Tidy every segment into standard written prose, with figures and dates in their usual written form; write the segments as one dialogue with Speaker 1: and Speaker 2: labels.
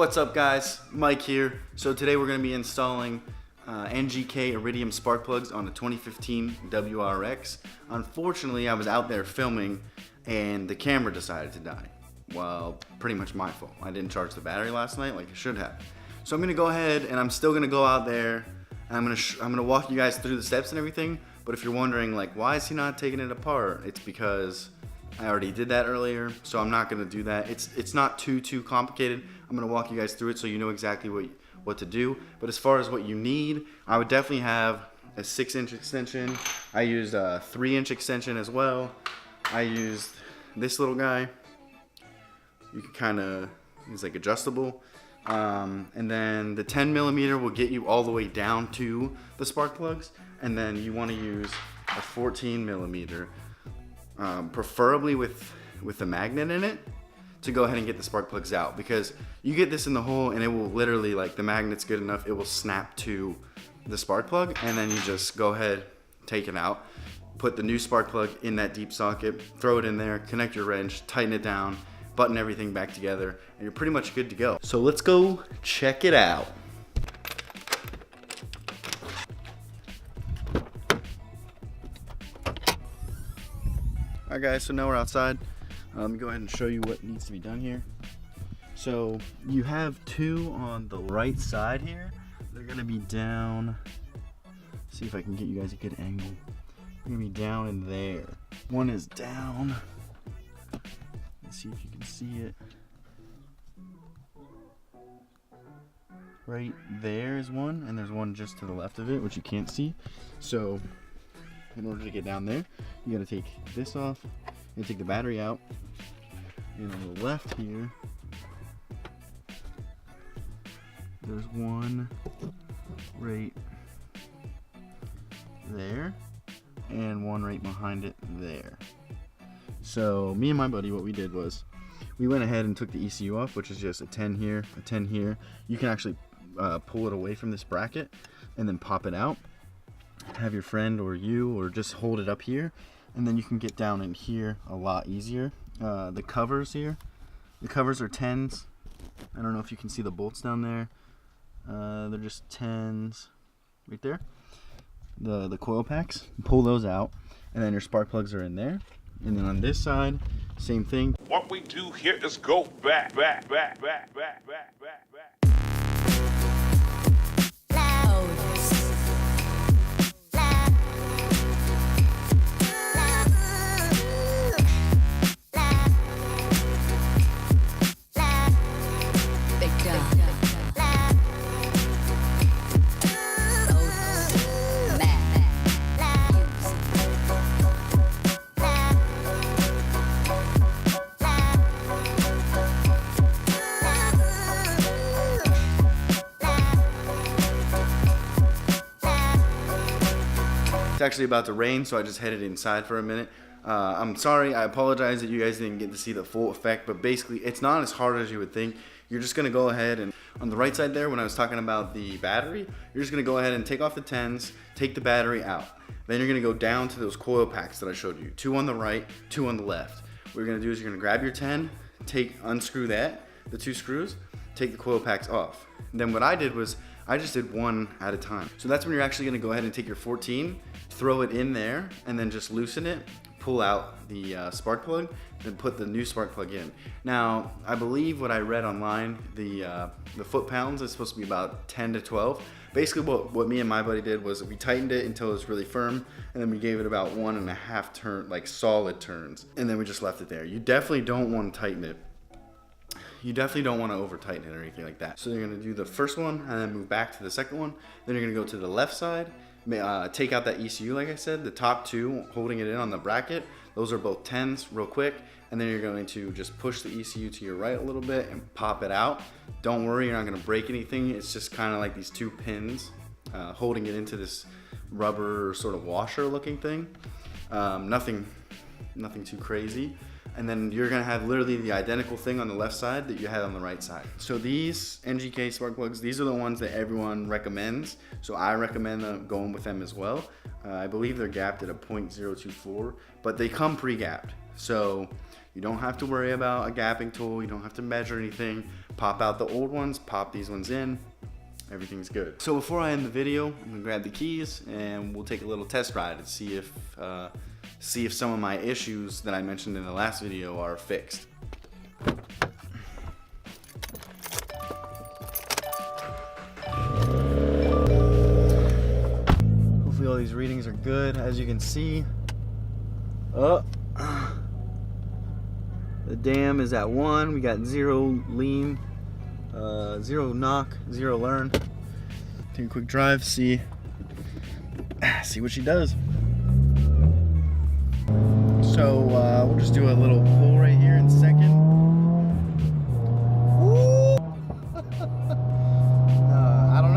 Speaker 1: What's up guys, Mike here. So today we're going to be installing NGK Iridium spark plugs on the 2015 WRX. Unfortunately, I was out there filming and the camera decided to die. Well, pretty much my fault. I didn't charge the battery last night like I should have. So I'm going to go ahead and I'm still going to go out there and I'm going to walk you guys through the steps and everything. But if you're wondering like why is he not taking it apart, it's because I already did that earlier, so I'm not going to do that. It's not too complicated. I'm going to walk you guys through it so you know exactly what to do. But as far as what you need, I would definitely have a 6-inch extension. I used a 3-inch extension as well. I used this little guy. You can kind of, it's like adjustable. And then the 10mm will get you all the way down to the spark plugs. And then you want to use a 14mm. Preferably with the magnet in it, to go ahead and get the spark plugs out, because you get this in the hole and it will literally, like, the magnet's good enough, it will snap to the spark plug, and then you just go ahead, take it out, put the new spark plug in that deep socket, throw it in there, connect your wrench, tighten it down, button everything back together, and you're pretty much good to go. So let's go check it out. Alright guys, so now we're outside. Let me go ahead and show you what needs to be done here. So you have two on the right side here. They're gonna be down. See if I can get you guys a good angle. They're gonna be down in there. One is down. Let's see if you can see it. Right there is one, and there's one just to the left of it, which you can't see. So in order to get down there, you gotta take this off and take the battery out. And on the left here, there's one right there and one right behind it there. So me and my buddy, what we did was we went ahead and took the ECU off, which is just a 10 here, a 10 here. You can actually pull it away from this bracket and then pop it out. Have your friend or you, or just hold it up here, and then you can get down in here a lot easier. The covers here, the covers are 10s. I don't know if you can see the bolts down there. They're just 10s right there. The coil packs, pull those out, and then your spark plugs are in there. And then on this side, same thing.
Speaker 2: What we do here is go back.
Speaker 1: It's actually about to rain, so I just headed inside for a minute. I'm sorry, I apologize that you guys didn't get to see the full effect, but basically it's not as hard as you would think. You're just gonna go ahead and, on the right side there, when I was talking about the battery, you're just gonna go ahead and take off the 10s, take the battery out. Then you're gonna go down to those coil packs that I showed you. 2 on the right, 2 on the left. What you're gonna do is you're gonna grab your 10, unscrew that, the 2 screws, take the coil packs off. And then what I did was, I just did one at a time. So that's when you're actually gonna go ahead and take your 14, throw it in there, and then just loosen it, pull out the spark plug, then put the new spark plug in. Now, I believe what I read online, the foot-pounds is supposed to be about 10 to 12. Basically what me and my buddy did was we tightened it until it was really firm, and then we gave it about 1.5 turn, like solid turns, and then we just left it there. You definitely don't want to tighten it. You definitely don't want to over tighten it or anything like that. So you're going to do the first one and then move back to the second one. Then you're going to go to the left side, take out that ECU like I said, the top 2 holding it in on the bracket. Those are both 10s real quick. And then you're going to just push the ECU to your right a little bit and pop it out. Don't worry, you're not going to break anything. It's just kind of like these 2 pins holding it into this rubber sort of washer looking thing. Nothing too crazy. And then you're gonna have literally the identical thing on the left side that you had on the right side. So these NGK spark plugs, these are the ones that everyone recommends. So I recommend them going with them as well. I believe they're gapped at a .024, but they come pre-gapped. So you don't have to worry about a gapping tool. You don't have to measure anything. Pop out the old ones, pop these ones in. Everything's good. So before I end the video, I'm gonna grab the keys and we'll take a little test ride and see if some of my issues that I mentioned in the last video are fixed. Hopefully all these readings are good. As you can see, the dam is at 1. We got 0 lean, 0 knock, 0 learn. Take a quick drive, see what she does. So we'll just do a little pull right here in second. I don't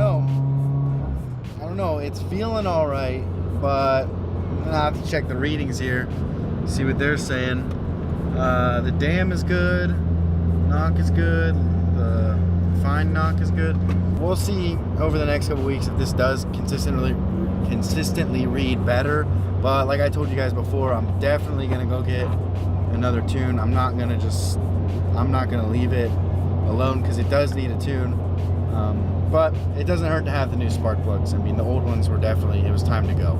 Speaker 1: know. It's feeling all right, but I'm gonna have to check the readings here, see what they're saying. The dam is good, knock is good, the fine knock is good. We'll see over the next couple weeks if this does consistently read better. But like I told you guys before, I'm definitely gonna go get another tune. I'm not gonna leave it alone because it does need a tune. But it doesn't hurt to have the new spark plugs. I mean, the old ones were it was time to go.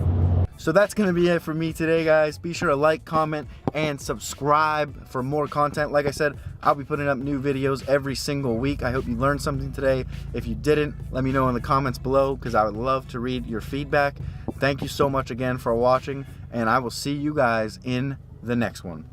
Speaker 1: So that's gonna be it for me today, guys. Be sure to like, comment, and subscribe for more content. Like I said, I'll be putting up new videos every single week. I hope you learned something today. If you didn't, let me know in the comments below because I would love to read your feedback. Thank you so much again for watching, and I will see you guys in the next one.